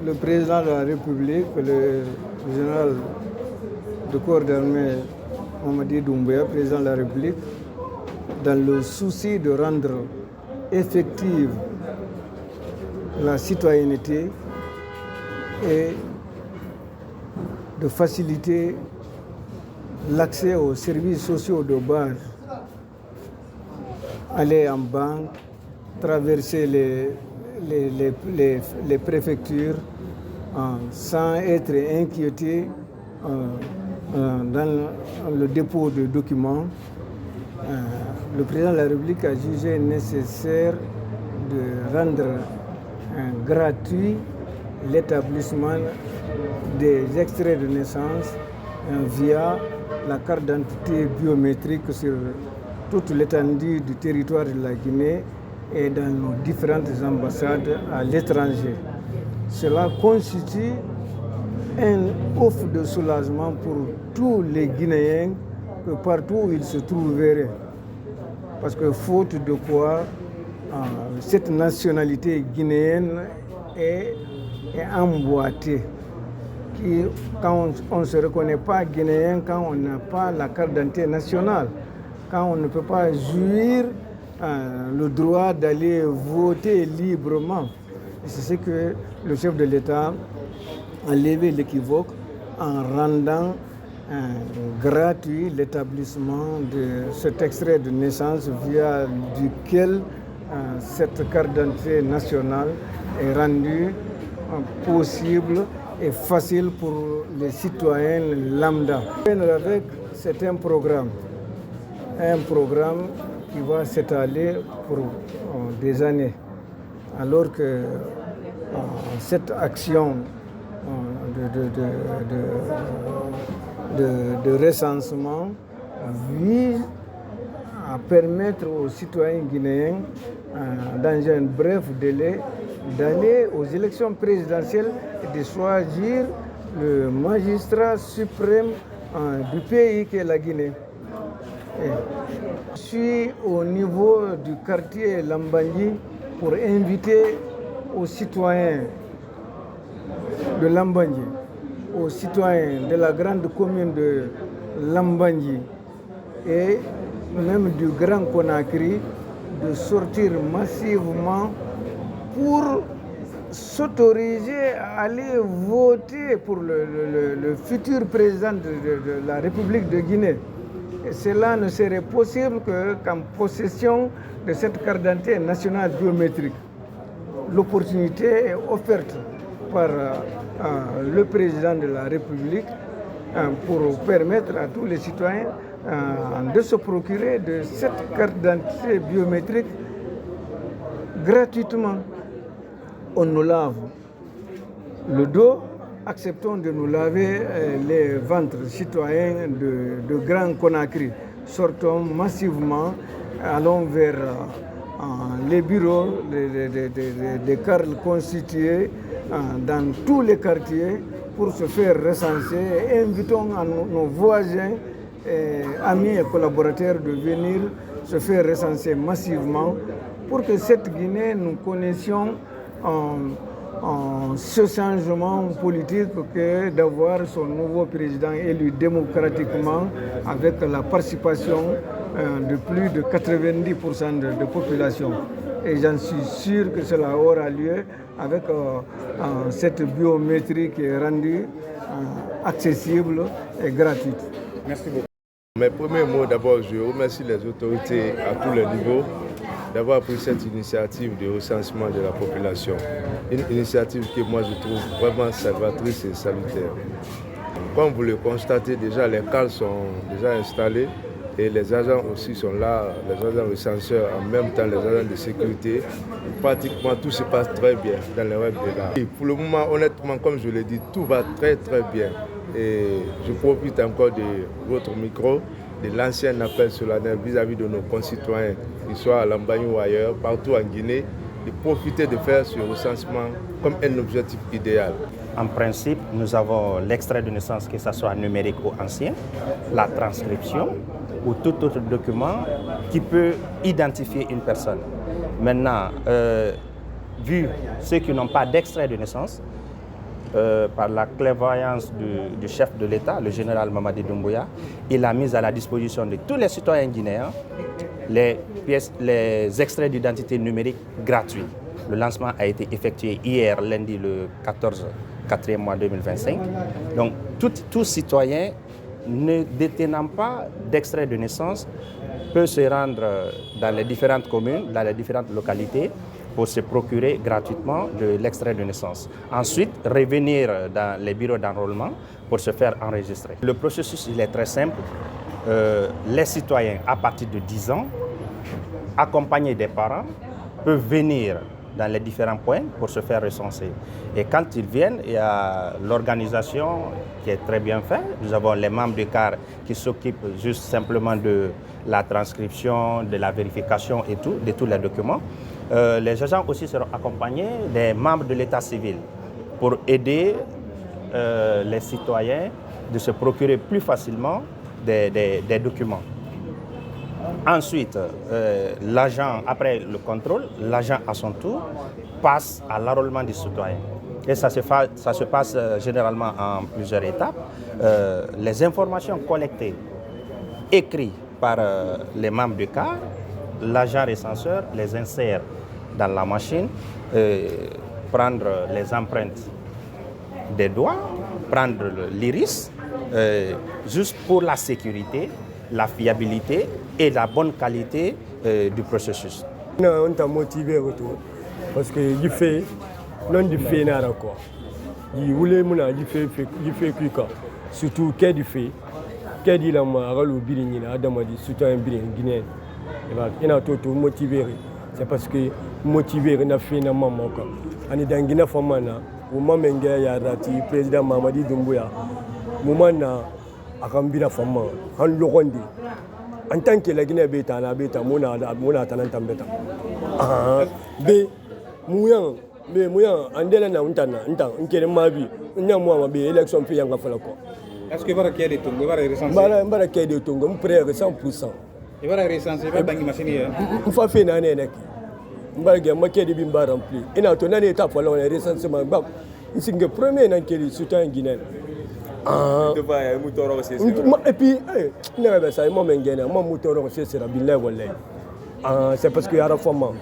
le président de la République, le général de corps d'armée Mamadi Doumbouya, président de la République, dans le souci de rendre effective la citoyenneté et de faciliter l'accès aux services sociaux de base, aller en banque, traverser les préfectures sans être inquiété dans le dépôt de documents. Le président de la République a jugé nécessaire de rendre gratuit l'établissement des extraits de naissance via la carte d'identité biométrique sur toute l'étendue du territoire de la Guinée et dans nos différentes ambassades à l'étranger. Cela constitue un offre de soulagement pour tous les Guinéens que partout où ils se trouveraient. Parce que faute de quoi, cette nationalité guinéenne est emboîtée. Quand on ne se reconnaît pas guinéen, quand on n'a pas la carte d'identité nationale, quand on ne peut pas jouir le droit d'aller voter librement. C'est ce que le chef de l'État a levé l'équivoque en rendant gratuit l'établissement de cet extrait de naissance via duquel cette carte d'identité nationale est rendue possible et facile pour les citoyens lambda. Avec, c'est un programme qui va s'étaler pour des années, alors que cette action de recensement vise à permettre aux citoyens guinéens, dans un bref délai, d'aller aux élections présidentielles et de choisir le magistrat suprême du pays qui est la Guinée. Je suis au niveau du quartier Lambangui pour inviter aux citoyens de Lambangui, aux citoyens de la grande commune de Lambangui et même du Grand Conakry de sortir massivement pour s'autoriser à aller voter pour le futur président de la République de Guinée. Et cela ne serait possible qu'en possession de cette carte d'identité nationale biométrique. L'opportunité est offerte par le président de la République pour permettre à tous les citoyens de se procurer de cette carte d'identité biométrique gratuitement. On nous lave le dos, acceptons de nous laver les ventres citoyens de Grand Conakry. Sortons massivement, allons vers les bureaux des cartes constitués dans tous les quartiers pour se faire recenser et invitons nos voisins, amis et collaborateurs de venir se faire recenser massivement pour que cette Guinée, nous connaissions ce changement politique que d'avoir son nouveau président élu démocratiquement avec la participation de plus de 90% de population. Et j'en suis sûr que cela aura lieu avec cette biométrie qui est rendue accessible et gratuite. Merci beaucoup. Mes premiers mots, d'abord, je remercie les autorités à tous les niveaux d'avoir pris cette initiative de recensement de la population. Une initiative que moi je trouve vraiment salvatrice et salutaire. Comme vous le constatez, déjà les cartes sont déjà installées et les agents aussi sont là, les agents recenseurs, en même temps les agents de sécurité. Pratiquement tout se passe très bien dans les règles de l'art. Pour le moment, honnêtement, comme je l'ai dit, tout va très très bien. Et je profite encore de votre micro, de l'ancien appel solennel vis-à-vis de nos concitoyens, qu'ils soient à Lambangui ou ailleurs, partout en Guinée, de profiter de faire ce recensement comme un objectif idéal. En principe, nous avons l'extrait de naissance, que ce soit numérique ou ancien, la transcription ou tout autre document qui peut identifier une personne. Maintenant, vu ceux qui n'ont pas d'extrait de naissance, par la clairvoyance du chef de l'État, le général Mamadi Doumbouya, il a mis à la disposition de tous les citoyens guinéens les extraits d'identité numérique gratuits. Le lancement a été effectué hier, lundi, le 14 4e mois 2025. Donc, tout citoyen ne détenant pas d'extrait de naissance peut se rendre dans les différentes communes, dans les différentes localités, pour se procurer gratuitement de l'extrait de naissance. Ensuite, revenir dans les bureaux d'enrôlement pour se faire enregistrer. Le processus il est très simple. Les citoyens à partir de 10 ans, accompagnés des parents, peuvent venir dans les différents points pour se faire recenser. Et quand ils viennent, il y a l'organisation qui est très bien faite. Nous avons les membres du CAR qui s'occupent juste simplement de la transcription, de la vérification et tout, de tous les documents. Les agents aussi seront accompagnés des membres de l'état civil pour aider les citoyens de se procurer plus facilement des documents. Ensuite, l'agent, après le contrôle, l'agent à son tour passe à l'enrôlement des citoyens. Et ça se passe généralement en plusieurs étapes. Les informations collectées, écrites par les membres du CAR, l'agent recenseur les insère dans la machine, prendre les empreintes des doigts, prendre l'iris, juste pour la sécurité, la fiabilité et la bonne qualité du processus. On t'a motivé parce que il fait non du fait nara quoi. Il voulait mon il fait quoi. Surtout qu'est du fait qu'est la ma ralo birini na adama di surtout un birin guinéen. Il a tout motivé. C'est parce que motivé na fait na maman quoi. Ani dangina famana au moment ya rati président Mamadi Doumbouya. Moment na akambira fama han lokondi en tant que la Guinée beta na beta mona tananta beta be muyan andela na untana ntan nkere mabi nyamu ma be élection fi yanga fala ko est-ce que bara kede to bara recenser bara kede to ngam prêt 100% e bara recenser ba bangi machine ya fa fe na ne nek mbara ge ma kede bi mba rempli ina to na ne ta fala on recensement ba isinge premier nan kede soutan guinéen et puis, c'est parce qu'il y a la femme.